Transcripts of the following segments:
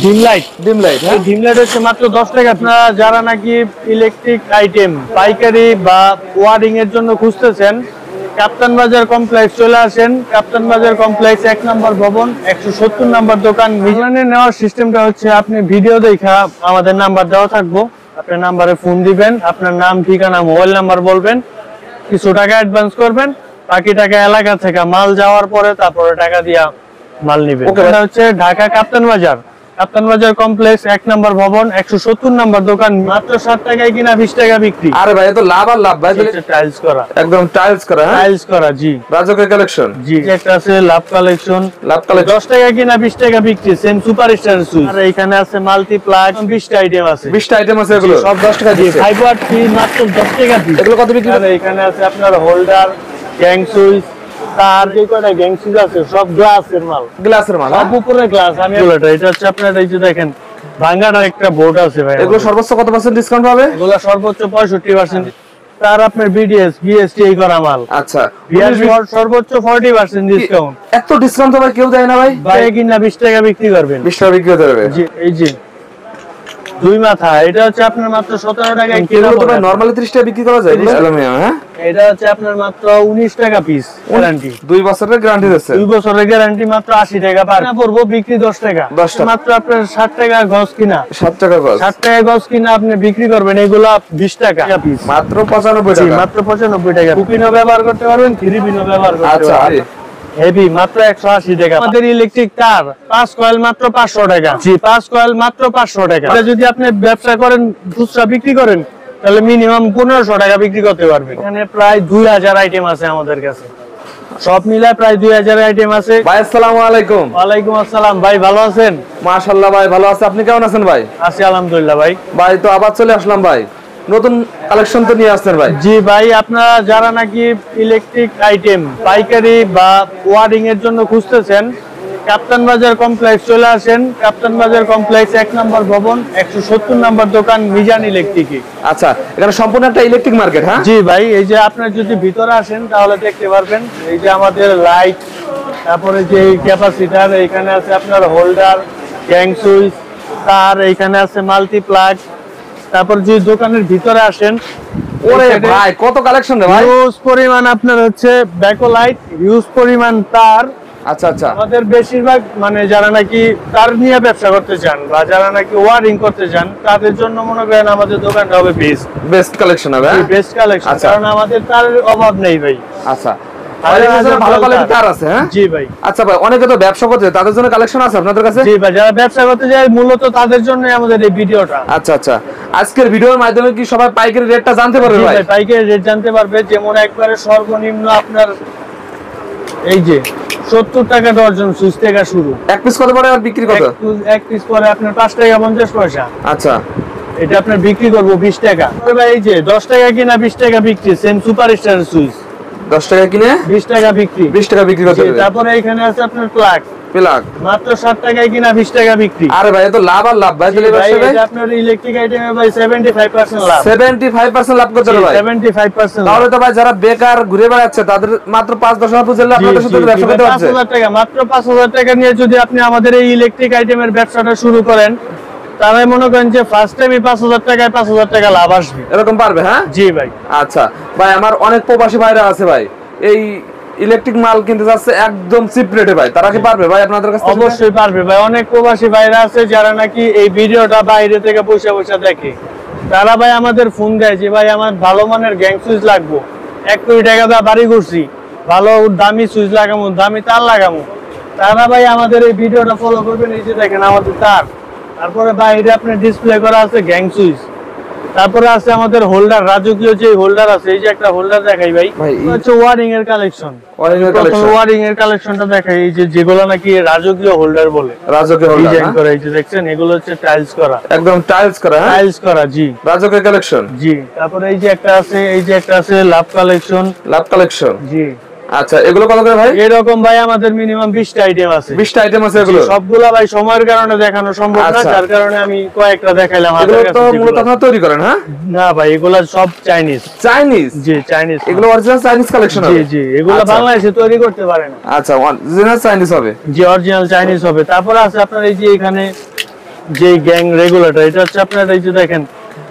Dim light এই dim light হচ্ছে মাত্র 10 টাকা। আপনারা যারা নাকি ইলেকট্রিক আইটেম পাইকারি বা ওয়ারিং এর জন্য খুঁজতেছেন, কাপ্তান বাজার কমপ্লেক্স চলে আসেন। কাপ্তান বাজার কমপ্লেক্স 1 নম্বর ভবন 170 নম্বর দোকান। মিজানের নেওয়ার সিস্টেমটা হচ্ছে আপনি ভিডিও দেখা আমাদের নাম্বার দেওয়া থাকবো, আপনার নাম্বারে ফোন দিবেন, আপনার নাম ঠিকানা মোবাইল নাম্বার বলবেন, কিছু টাকা অ্যাডভান্স করবেন, বাকি টাকা এলাকা থেকে মাল যাওয়ার পরে তারপরে টাকা দিয়া মাল নিবেন। এটা হচ্ছে ঢাকা কাপ্তান বাজার কমপ্লেক্স 1 নম্বর ভবন 170 নম্বর দোকান। মাত্র 7 টাকায় কিনা 20 টাকা বিক্রি। আরে ভাই এত লাভ আর লাভ ভাই। টাইলস করা, একদম টাইলস করা। হ্যাঁ টাইলস করা জি। রাজকের কালেকশন জি, একটা আছে লাভ কালেকশন 10 টাকা কিনা 20 টাকা বিক্রি। Same superstar switch. আর এখানে আছে মাল্টি প্লাগ 20টা আইটেম আছে। 20টা আইটেম আছে, এগুলো সব 10 টাকা দিয়ে। 5 ওয়াট ফ্রি মাত্র 10 টাকা পিস। এগুলো কত বিক্রি? আর এখানে আছে আপনার হোল্ডার, গ্যাং সুইচ, তার যে কয়টা গ্যাং সুইচ আছে সব গ্লাসের মাল। সব উপরে গ্লাস। আমি এটা হচ্ছে আপনার এই যে দেখেন ভাঙাটা একটা বোর্ড আছে ভাই। এগুলো সর্বোচ্চ কত % ডিসকাউন্ট পাবে? এগুলো সর্বোচ্চ 65%। তার আপনার বিডিএস বিএসটি করা মাল। আচ্ছা, সর্বোচ্চ 40% ডিসকাউন্ট। এত ডিসকাউন্ট তো ভাই কেউ দেয় না ভাই। ভাই কিনা 20 টাকা বিক্রি করবেন। 20 টাকা বিক্রি করতে হবে। জি, এই যে দুই মাথা, এটা হচ্ছে আপনার মাত্র 17 টাকা কিলো। তো ভাই নরমালি 30 টাকা বিক্রি করা যায় অ্যালুমিনিয়াম। হ্যাঁ এটা হচ্ছে আপনার মাত্র 19 টাকা পিস। গ্যারান্টি 2 বছরের গ্যারান্টি আছে। 2 বছরের গ্যারান্টি মাত্র 80 টাকা পার পড়বো। বিক্রি 10 টাকা। মাত্র আপনার 60 টাকা গজ কিনা। 60 টাকা গজ। 60 টাকা গজ কিনা আপনি বিক্রি করবেন এগুলা 20 টাকা পিস। মাত্র 95 টাকা। মাত্র 95 টাকা। কুপিনও ব্যবহার করতে পারবেন, 3পিনও ব্যবহার করতে পারবেন। আচ্ছা, হেভি মাত্র 180 টাকা। আমাদের ইলেকট্রিক তার 5 কয়েল মাত্র 500 টাকা। জি, 5 কয়েল মাত্র 500 টাকা। এটা যদি আপনি ব্যবসা করেন, খুচরা বিক্রি করেন, তাহলে মিনিমাম 1500 টাকা বিক্রি করতে পারবেন। এখানে প্রায় 2000 আইটেম আছে আমাদের কাছে। সব মিলায় প্রায় 2000 আইটেম আছে। ভাই আসসালামু আলাইকুম। ওয়ালাইকুম আসসালাম। ভাই ভালো আছেন? মাশাআল্লাহ ভাই ভালো আছে। আপনি কেমন আছেন ভাই? আছি আলহামদুলিল্লাহ ভাই। ভাই তো আবার চলে আসলাম ভাই, নতুন কালেকশন তো নিয়ে আসছেন ভাই। জি ভাই, আপনারা যারা নাকি ইলেকট্রিক আইটেম পাইকারি বা ওয়ারিং এর জন্য খুঁজতেছেন, কাপ্তান বাজার কমপ্লেক্স চলে আসেন। কাপ্তান বাজার কমপ্লেক্স 1 নম্বর ভবন 170 নম্বর দোকান মিজান ইলেকট্রিক। আচ্ছা, এখানে সম্পূর্ণ একটা ইলেকট্রিক মার্কেট। হ্যাঁ জি ভাই, এই যে আপনার যদি ভিতরে আসেন তাহলে দেখতে পারবেন এই যে আমাদের লাইট, তারপরে যে ক্যাপাসিটার, এখানে আছে আপনার হোল্ডার, গ্যাং সুইচ, তার এখানে আছে মাল্টি প্লাগ। তারপর যে দোকানের ভিতরে আসেন, ওরে ভাই কত কালেকশন রে ভাই। হিউজ পরিমাণ আপনার হচ্ছে ব্যাকো লাইট, হিউজ পরিমাণ তার। আচ্ছা আচ্ছা, আমাদের বেশিরভাগ মানে যারা নাকি তার নিয়ে ব্যবসা করতে চান বা যারা নাকি ওয়ারিং করতে চান, তাদের জন্য মনে করেন আমাদের দোকানটা হবে বেস্ট কালেকশন হবে। বেস্ট কালেকশন, কারণ আমাদের তারের অভাব নেই ভাই। আচ্ছা, ভালো কোয়ালিটির তার আছে। হ্যাঁ জি ভাই। আচ্ছা ভাই, অনেকে তো ব্যবসা করতে যায়, তাদের জন্য কালেকশন আছে আপনাদের কাছে? জি ভাই, যারা ব্যবসা করতে যায় মূলত তাদের জন্য আমাদের এই ভিডিওটা। আচ্ছা আচ্ছা, আজকের ভিডিওর মাধ্যমে কি সবাই পাইকারি রেটটা জানতে পারবে ভাই? ভাই পাইকারি রেট জানতে পারবে। যেমন একবারে সর্বনিম্ন আপনার এই যে 70 টাকা ডজন সুইচ থেকে শুরু। এক পিস কত পড়ে আর বিক্রি কত? এক পিস পরে আপনার 5 টাকা 50 পয়সা। আচ্ছা, এটা আপনার বিক্রি করব 20 টাকা। ভাই এই যে 10 টাকা কিনা 20 টাকা বিক্রি। সেম সুপারস্টার সুইচ 10 টাকা কিনে 20 টাকা বিক্রি। 20 টাকা বিক্রি করতে হবে। তারপরে এখানে আছে আপনার প্লাগ মাত্র 60 টাকায় কিনা 20 টাকা বিক্রি। আরে ভাই এত লাভ আর লাভ ভাই। তাহলে ব্যবসা ভাই এটা আপনার ইলেকট্রিক আইটেমে ভাই 75% লাভ। 75% লাভ করতে হবে ভাই। 75%। তাহলে তো ভাই যারা বেকার ঘুরে বেড়াচ্ছে তাদের মাত্র 5-10 হাজার বুঝলে আপনাদের সাথে ব্যবসা করতে পারছে। 5000 টাকা, মাত্র 5000 টাকা নিয়ে যদি আপনি আমাদের এই ইলেকট্রিক আইটেমের ব্যবসাটা শুরু করেন, তাহলে মনে করেন যে ফার্স্ট টাইমে 5000 টাকায় 5000 টাকা লাভ আসবে। এরকম পারবে? হ্যাঁ জি ভাই। আচ্ছা ভাই, আমার অনেক প্রবাসী ভাইরা আছে ভাই, এই ইলেকট্রিক মাল কিনতে যাচ্ছে একদম চিপ রেটে ভাই, তারা কি পারবে ভাই আপনাদের কাছে? অবশ্যই পারবে ভাই। অনেক প্রবাসী ভাইরা আছে যারা নাকি এই ভিডিওটা বাইরে থেকে বসে বসে দেখে, তারা ভাই আমাদের ফোন দেয় যে ভাই আমার ভালো মানের গ্যাং সুইচ লাগবো, 1 কোটি টাকা দিয়ে বাড়ি করছি, ভালো দামি সুইচ লাগামু, দামি তার লাগামু। তারা ভাই আমাদের এই ভিডিওটা ফলো করবেন। এই যে দেখেন আমাদের তার, তারপরে বাইরে আপনার ডিসপ্লে করা আছে গ্যাং সুইচ, তারপরে আছে আমাদের হোল্ডার, রাজকীয় যে হোল্ডার আছে। এই যে একটা হোল্ডার দেখাই ভাই, হচ্ছে ওয়ারিং এর কালেকশন। ওয়ারিং এর কালেকশনটা দেখাই। এই যে যেগুলো নাকি রাজকীয় হোল্ডার বলে, রাজকীয় হোল্ডার ডিজাইন করা। এই যে দেখছেন এগুলো হচ্ছে টাইলস করা, একদম টাইলস করা। হ্যাঁ টাইলস করা, জি রাজকীয় কালেকশন। জি। তারপরে এই যে একটা আছে, এই যে একটা আছে লাভ কালেকশন। জি। আচ্ছা, এগুলো কত করে ভাই? এরকম ভাই আমাদের মিনিমাম 20টা আইটেম আছে। 20টা আইটেম আছে। এগুলো সবগুলা ভাই সময়ের কারণে দেখানো সম্ভব না, যার কারণে আমি কয়েকটা দেখাইলাম। এগুলো তো মূলত আপনারা তৈরি করেন? হ্যাঁ না ভাই, এগুলা সব চাইনিজ। জি চাইনিজ। এগুলো অরিজিনাল চাইনিজ কালেকশন হবে? জি, এগুলো বাংলাদেশে তৈরি করতে পারে না। আচ্ছা, অরিজিনাল চাইনিজ হবে? জি, অরিজিনাল চাইনিজ হবে। তারপর আছে আপনার এই যে এখানে যে গ্যাং রেগুলেটর, এটা হচ্ছে আপনার এই যে দেখেন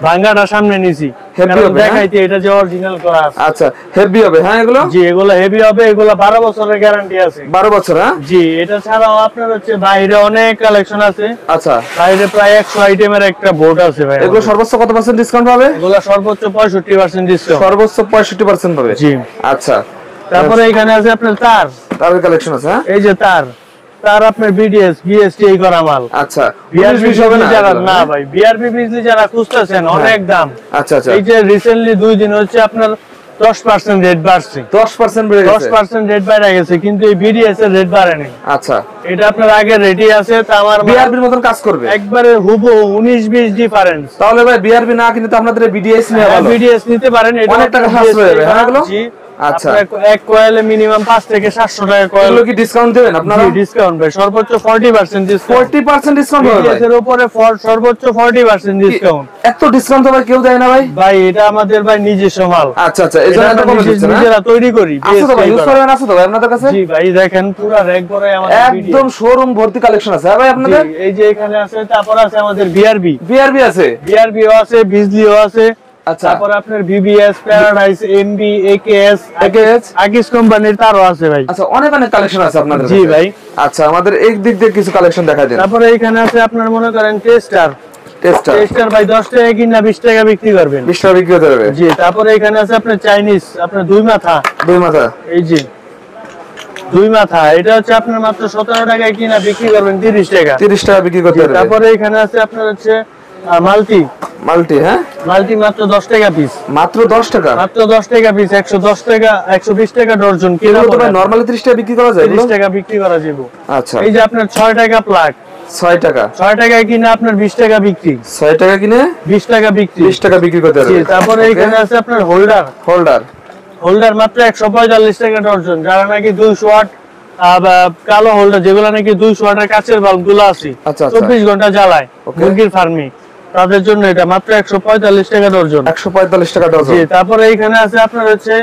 ভাঙাটা সামনে নিছি Heavy হবে, দেখাইতে এটা যে অরিজিনাল করা আছে। আচ্ছা হেভি হবে হ্যাঁ এগুলো? জি এগুলো হেভি হবে, এগুলো 12 বছরের গ্যারান্টি আছে। 12 বছর হ্যাঁ? জি এটা ছাড়াও আপনার হচ্ছে বাইরে অনেক কালেকশন আছে। আচ্ছা বাইরে প্রায় 100 আইটেমের একটা বোর্ড আছে ভাই। এগুলো সর্বোচ্চ কত পার্সেন্ট ডিসকাউন্ট পাবে? এগুলো সর্বোচ্চ 65% ডিসকাউন্ট। সর্বোচ্চ 65% পাবে। জি আচ্ছা তারপরে এখানে আছে আপনার তারের কালেকশন আছে হ্যাঁ? এই যে তার আপনার বিডিএস বিএসটি করা মাল। আচ্ছা বিআরবি হবে না যারা এগুলো, না হ্যাঁ? ভাই বিআরবি বিজলি যারা খুঁজতেছেন অনেক দাম। আচ্ছা আচ্ছা এই যে রিসেন্টলি 2 দিন হচ্ছে আপনার 10% রেট বাড়ছে। 10% বেড়ে গেছে। 10% রেট বেড়ে গেছে কিন্তু এই বিডিএস এর রেট বাড়েনি। আচ্ছা এটা আপনার আগে রেডি আছে তা আমার বিআরবির মতন কাজ করবে একবারে হুবহু 19-20 ডিফারেন্স। তাহলে ভাই বিআরবি না কিন্তু আপনাদের বিডিএস নিয়ে ভালো বিডিএস নিতে পারেন, এটা অনেক টাকা সাশ্রয় হবে হ্যাঁ এগুলো? জি আচ্ছা আপনার এক কয়েলে মিনিমাম 5 থেকে 700 টাকা কয়েল। এগুলো কি ডিসকাউন্ট দিবেন আপনারা? জি ডিসকাউন্ট ভাই সর্বোচ্চ 40% ডিসকাউন্ট। 40% ডিসকাউন্ট হবে ভাই? এর উপরে সর্বোচ্চ 40% ডিসকাউন্ট। এত ডিসকাউন্ট তো ভাই কেউ দেয় না ভাই। ভাই এটা আমাদের ভাই নিজস্ব মাল। আচ্ছা আচ্ছা এই জন্য এটা এত কমে দিচ্ছেন না? নিজেরা তৈরি করি। আছে তো ভাই ইউজ করবেন আছে তো ভাই আপনাদের কাছে? জি ভাই দেখেন পুরো র‍্যাক ভরে আমাদের একদম শোরুম ভর্তি কালেকশন আছে হ্যাঁ ভাই আপনাদের? এই যে এখানে আছে, তারপর আছে আমাদের বিআরবি আছে বিআরবিও আছে, বিজলিও আছে। আচ্ছা তারপর আপনার বিবিএস, প্যারাডাইস, এমবি, একেএস আকিস কোম্পানির তারও আছে ভাই। আচ্ছা অনেক অনেক কালেকশন আছে আপনাদের জি কাছে। ভাই আচ্ছা আমাদের এক দিক দিয়ে কিছু কালেকশন দেখাই দেন। তারপরে এখানে আছে আপনার মনে করেন টেস্টার ভাই 10 টাকা কিনা 20 টাকা বিক্রি করবেন। 20 টাকা বিক্রি করতে হবে। জি তারপরে এখানে আছে আপনার চাইনিজ আপনার দুই মাথা এই যে দুই মাথা, এটা হচ্ছে আপনার মাত্র 17 টাকায় কিনা বিক্রি করবেন 30 টাকা। 30 টাকা বিক্রি করতে হবে। তারপরে এখানে আছে আপনার হচ্ছে মাল্টি হ্যাঁ মাল্টি মাত্র 10 টাকা পিস। মাত্র 10 টাকা? মাত্র 10 টাকা পিস, 110 টাকা 120 টাকা ডজন। কিলো তো ভাই নরমালি 30 টাকা বিক্রি করা যায়? 30 টাকা বিক্রি করা যাবে। আচ্ছা এই যে আপনার 6 টাকা প্লাগ 6 টাকা 6 টাকায় কিনা আপনার 20 টাকা বিক্রি। 6 টাকা কিনে 20 টাকা বিক্রি। 20 টাকা বিক্রি করতে হবে। তারপরে এখানে আছে আপনার হোল্ডার মাত্র 145 টাকা ডজন। যারা নাকি 200 ওয়াট কালো হোল্ডার যেগুলো নাকি 200 ওয়াটের কাচের বাল্ব গুলো আছে 24 ঘন্টা জ্বালায় মুরগির ফার্মে, তাদের জন্য এটা মাত্র 145 টাকা ডজন। 145 টাকা ডজন। জি তারপরে এখানে আছে আপনার হচ্ছে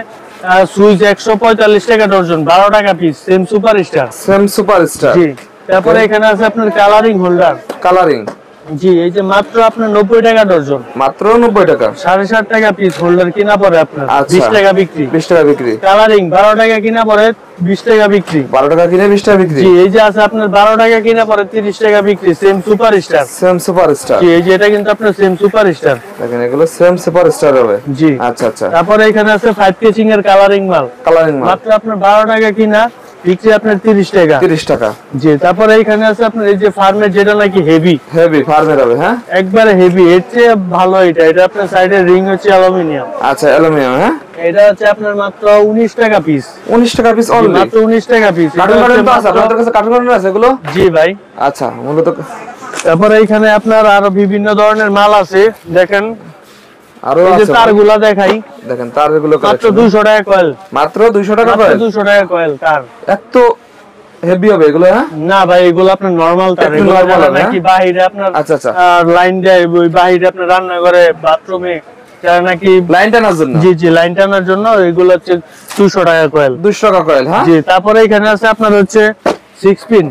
সুইচ 145 টাকা ডজন, 12 টাকা পিস, সেম সুপারস্টার। জি তারপরে এখানে আছে আপনার কালারিং হোল্ডার। জি এই যে মাত্র আপনার 90 টাকা ডজন। মাত্র 90 টাকা? 7.5 টাকা পিস হোল্ডার কিনা পড়ে আপনার 20 টাকা বিক্রি। 20 টাকা বিক্রি। কালারিং 12 টাকা কিনা পড়ে 20 টাকা বিক্রি। 12 টাকা কিনে 20 টাকা বিক্রি। জি এই যে আছে আপনার 12 টাকা কিনা পড়ে 30 টাকা বিক্রি, সেম সুপারস্টার। জি এই যে এটা কিন্তু আপনার সেম সুপারস্টার। দেখেন এগুলো সেম সুপারস্টার হবে। জি আচ্ছা তারপরে এখানে আছে 5 কেচিং এর কালারিং মাল মাত্র আপনার 12 টাকা কিনা বিক্রি আপনার 30 টাকা। জি তারপরে এখানে আছে আপনার এই যে ফার্মের যেটা নাকি হেভি ফার্মের হবে হ্যাঁ একবারে হেভি, এর চেয়ে ভালো এটা আপনার সাইডের রিং হচ্ছে অ্যালুমিনিয়াম। আচ্ছা অ্যালুমিনিয়াম হ্যাঁ এটা হচ্ছে আপনার মাত্র 19 টাকা পিস। 19 টাকা পিস অনলি? মাত্র 19 টাকা পিস। কার্টুন তো আছে আপনাদের কাছে? কার্টুন আছে এগুলো? জি ভাই। আচ্ছা মূলত তারপরে এখানে আপনার আরো বিভিন্ন ধরনের মাল আছে দেখেন। আরো এই যে আছে তারগুলা দেখাই, দেখেন তারগুলো মাত্র 200 টাকা কয়েল। মাত্র 200 টাকা কয়েল? 200 টাকা কয়েল তার। এত হেভি হবে এগুলো হ্যাঁ? না ভাই এগুলো আপনার নরমাল তার, এগুলো নাকি বাইরে আপনার আচ্ছা লাইন দেয় ওই বাইরে আপনার রান্না করে বাথরুমে যারা নাকি লাইন টানার জন্য। জি লাইন টানার জন্য এগুলো হচ্ছে 200 টাকা কয়েল। 200 টাকা কয়েল হ্যাঁ। জি তারপরে এখানে আছে আপনার হচ্ছে 6 পিন।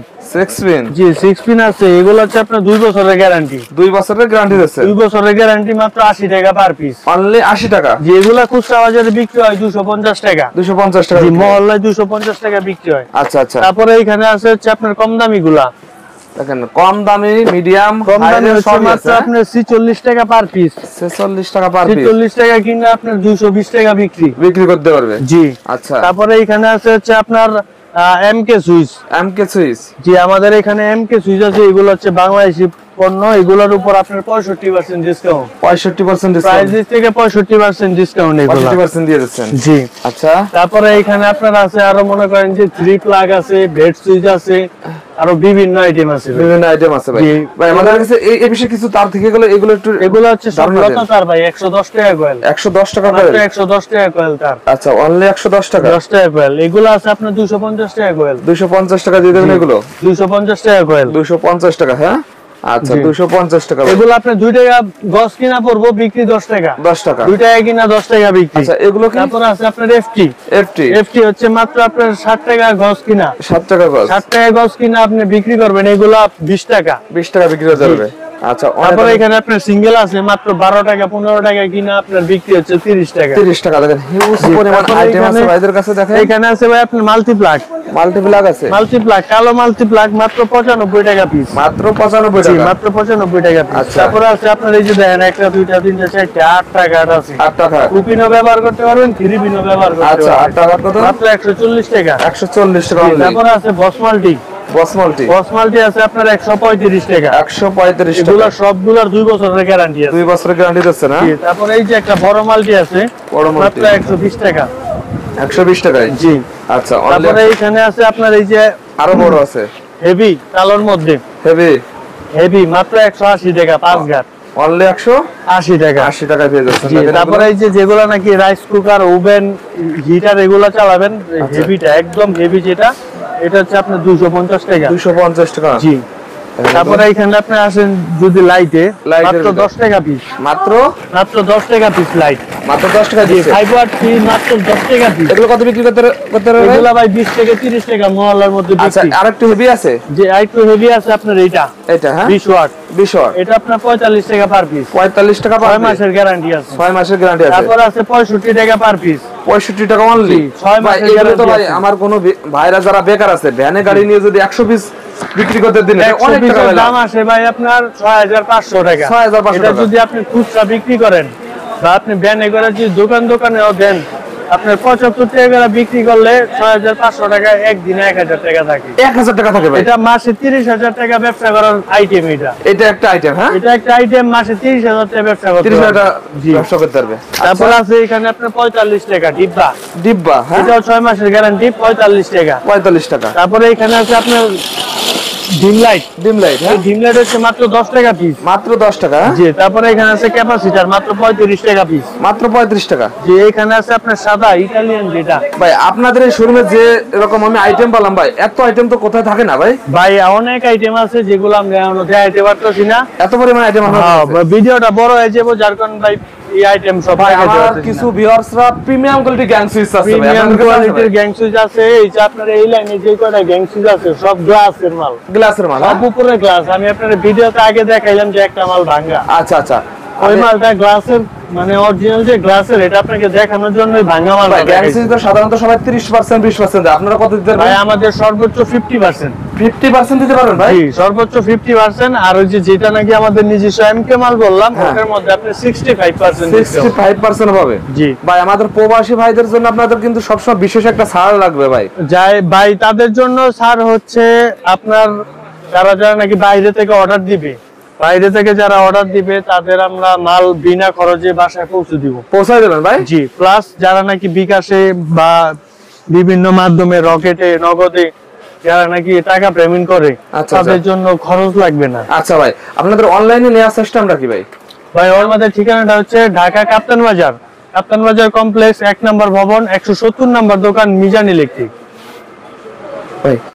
জি 6 পিন আছে, এগুলো হচ্ছে আপনার 2 বছরের গ্যারান্টি। 2 বছরের গ্যারান্টি আছে? 2 বছরের গ্যারান্টি, মাত্র 80 টাকা পার পিস। অনলি 80 টাকা? জি এগুলা খুচরা বাজারে বিক্রি হয় 250 টাকা। 250 টাকা? জি মহল্লায় 250 টাকা বিক্রি হয়। আচ্ছা তারপরে এখানে আছে হচ্ছে আপনার কম দামি গুলা দেখেন, কম দামি, মিডিয়াম, কম দামি হচ্ছে মাত্র আপনার 46 টাকা পার পিস। 46 টাকা পার পিস? 46 টাকা কিনা আপনার 220 টাকা বিক্রি করতে পারবে। জি আচ্ছা তারপরে এখানে আছে হচ্ছে আপনার এমকে সুইচ। জি আমাদের এখানে এমকে সুইচ আছে, এগুলো হচ্ছে বাংলাদেশি পণ্য, এগুলোর উপর আপনার 65% ডিসকাউন্ট। 65% ডিসকাউন্ট? প্রাইস থেকে 65% ডিসকাউন্ট এগুলো 65% দিয়ে দিচ্ছেন? জি আচ্ছা। তারপরে এখানে আপনার আছে আরো মনে করেন যে 3 প্লাগ আছে, বেড সুইচ আছে, আরো বিভিন্ন আইটেম আছে। ভাই ভাই আমাদের কাছে এই বিষয়ে কিছু তার থেকে এগুলো হচ্ছে সব লতা তার ভাই 110 টাকা কয়েল। 110 টাকা কয়েল? 110 টাকা কয়েল তার। আচ্ছা অনলি 110 টাকা? 10 টাকা কয়েল। এগুলো আছে আপনার 250 টাকা কয়েল। 250 টাকা দিয়ে দেবেন এগুলো? 250 টাকা কয়েল। 250 টাকা হ্যাঁ। আচ্ছা 250 টাকা। এগুলো আপনার 2 টাকা গজ কিনা পড়বো, বিক্রি 10 টাকা। 10 টাকা? 2 টাকা কিনা 10 টাকা বিক্রি। আচ্ছা এগুলো কি? তারপর আছে আপনার এফটি হচ্ছে মাত্র আপনার 60 টাকা গজ কিনা। 60 টাকা গজ? 60 টাকা গজ কিনা আপনি বিক্রি করবেন, এগুলো 20 টাকা। 20 টাকা বিক্রি হয়ে যাবে। আচ্ছা, তারপরে এখানে আপনার সিঙ্গেল আছে মাত্র 12 টাকা 15 টাকা কিনা আপনার বিক্রি হচ্ছে 30 টাকা। 30 টাকা। দেখেন হিউজ পরিমাণ আইটেম আছে ভাইদের কাছে। দেখেন এখানে আছে ভাই আপনার মাল্টিপ্লাগ আছে, মাল্টিপ্লাগ কালো মাল্টিপ্লাগ মাত্র 95 টাকা পিস। মাত্র 95 টাকা। মাত্র 95 টাকা পিস। আচ্ছা। তারপরে আছে আপনার এই যে দেখেন একটা দুইটা তিনটা চারটা 8 টাকা আছে। 8 টাকা। কুপিনও ব্যবহার করতে পারবেন, থ্রিপিনও ব্যবহার করতে পারবেন। আচ্ছা, 8 টাকা কত? মাত্র 140 টাকা। 140 টাকা। তারপরে আছে বসমাল্টি আছে আপনার 135 টাকা। 135 টাকা। এগুলা সবগুলার 2 বছরের গ্যারান্টি আছে। 2 বছরের গ্যারান্টি দিচ্ছে না? তারপরে এই যে একটা বড় মাল্টি আছে, মাত্র 120 টাকা। 120 টাকায়? জি। আচ্ছা, তারপরে এখানে আছে আপনার এই যে আরো বড় আছে, হেভি কালোর মধ্যে, হেভি মাত্র 180 টাকা 5 গাঁট। অনলি 180 টাকা। 80 টাকায় পেয়ে যাচ্ছেন। তারপরে এই যে যেগুলা নাকি রাইস কুকার, ওভেন, হিটার এগুলা চালাবেন, হেভিটা একদম হেভি যেটা, এটা হচ্ছে আপনার 250 টাকা। 250 টাকা। জি। তারপরে এখানে আপনি আসেন যদি লাইটে, মাত্র 10 টাকা পিস। মাত্র 10 টাকা পিস লাইট। মাত্র 10 টাকা দিচ্ছে। 5 ওয়াট পিস মাত্র 10 টাকা পিস। এগুলো কত বিক্রি করতে পারবে? এগুলা ভাই 20 থেকে 30 টাকা মহল্লার মধ্যে বিক্রি। আচ্ছা, আরেকটু হেভি আছে? যে আরেকটু হেভি আছে আপনার এটা। হ্যাঁ 20 ওয়াট। এটা আপনার 45 টাকা পার পিস। 45 টাকা পার পিস। 6 মাসের গ্যারান্টি আছে। 6 মাসের গ্যারান্টি আছে। তারপর আছে 65 টাকা পার পিস। 65 টাকা অনলি। 6 মাসের গ্যারান্টি। তো ভাই আমার কোন ভাইরা যারা বেকার আছে, ভ্যানে গাড়ি নিয়ে যদি 100 পিস বিক্রি করতে দিন, অনেক টাকা দাম আসে ভাই আপনার 6500 টাকা। 6500 এটা যদি আপনি খুচরা বিক্রি করেন বা আপনি ভ্যানে করে যদি দোকানেও দেন, আপনার 75 টাকা করে বিক্রি করলে 6500 টাকা একদিনে 1000 টাকা থাকে। 1000 টাকা থাকে ভাই। এটা মাসে 30000 টাকা ব্যবসা করার আইটেম। এটা একটা আইটেম। হ্যাঁ, এটা একটা আইটেম। মাসে 30000 টাকা ব্যবসা করতে পারবে। 30000 টাকা ব্যবসা করতে পারবে। তারপর আছে এখানে আপনার 45 টাকা ডিব্বা। হ্যাঁ, এটাও 6 মাসের গ্যারান্টি। 45 টাকা। 45 টাকা। তারপরে এখানে আছে আপনার ডিম লাইট। হ্যাঁ, ডিম লাইট হচ্ছে মাত্র 10 টাকা পিস। মাত্র 10 টাকা। জি। তারপরে এখানে আছে ক্যাপাসিটর, মাত্র 35 টাকা পিস। মাত্র 35 টাকা। জি। এখানে আছে আপনার সাদা ইতালিয়ান যেটা। ভাই আপনাদের এই শোরুমে যে এরকম আমি আইটেম পেলাম ভাই, এত আইটেম তো কোথায় থাকে না ভাই? ভাই অনেক আইটেম আছে যেগুলো আমরা এখনো দেখাইতে পারতেছি না, এত পরিমাণ আইটেম আছে। ভিডিওটা বড় হয়ে যাবে, যার কারণে ভাই এই আইটেম সব দেখাইতে পারতেছি না। কিছু ভিউয়ার্সরা প্রিমিয়াম কোয়ালিটি গ্যাং সুইচ আছে, প্রিমিয়াম কোয়ালিটির গ্যাং সুইচ আছে। এই যে আপনার এই লাইনে যে কয়টা গ্যাং সুইচ আছে সব গ্লাসের মাল। সব উপরে গ্লাস। আমি আপনার ভিডিওতে আগে দেখাইলাম যে একটা মাল ভাঙা। আচ্ছা। ওই মালটা গ্লাসের, মানে অরিজিনাল যে গ্লাসের, এটা আপনাকে দেখানোর জন্য ভাঙা মাল। গ্যাং সুইচ তো সাধারণত সবাই 30% 20% দেয়, আপনারা কত দিতে পারবেন ভাই? আমাদের সর্বোচ্চ 50%। 50% দিতে পারবেন ভাই? জি, সর্বোচ্চ 50%। আর ওই যে যেটা নাকি আমাদের নিজস্ব এমকে মাল বললাম, ওটার মধ্যে আপনি 65% পাবে। জি ভাই, আমাদের প্রবাসী ভাইদের জন্য আপনাদের কিন্তু সবসময় বিশেষ একটা ছাড় লাগবে ভাই। যাই ভাই, তাদের জন্য ছাড় হচ্ছে আপনার যারা নাকি বাইরে থেকে অর্ডার দিবে, যারা অর্ডার দিবে তাদের আমরা মাল বিনা খরচে বাসায় পৌঁছে দেবেন ভাই? জি। প্লাস যারা নাকি বিকাশে বা বিভিন্ন মাধ্যমে, রকেটে, নগদে যারা নাকি টাকা পেমেন্ট করে, তাদের জন্য খরচ লাগবে না। আচ্ছা ভাই, আপনাদের অনলাইনে নেওয়ার সিস্টেমটা কি ভাই? ভাই আমাদের ঠিকানাটা হচ্ছে ঢাকা কাপ্তান বাজার কমপ্লেক্স 1 নম্বর ভবন, 170 নম্বর দোকান, মিজান ইলেকট্রিক। ভাই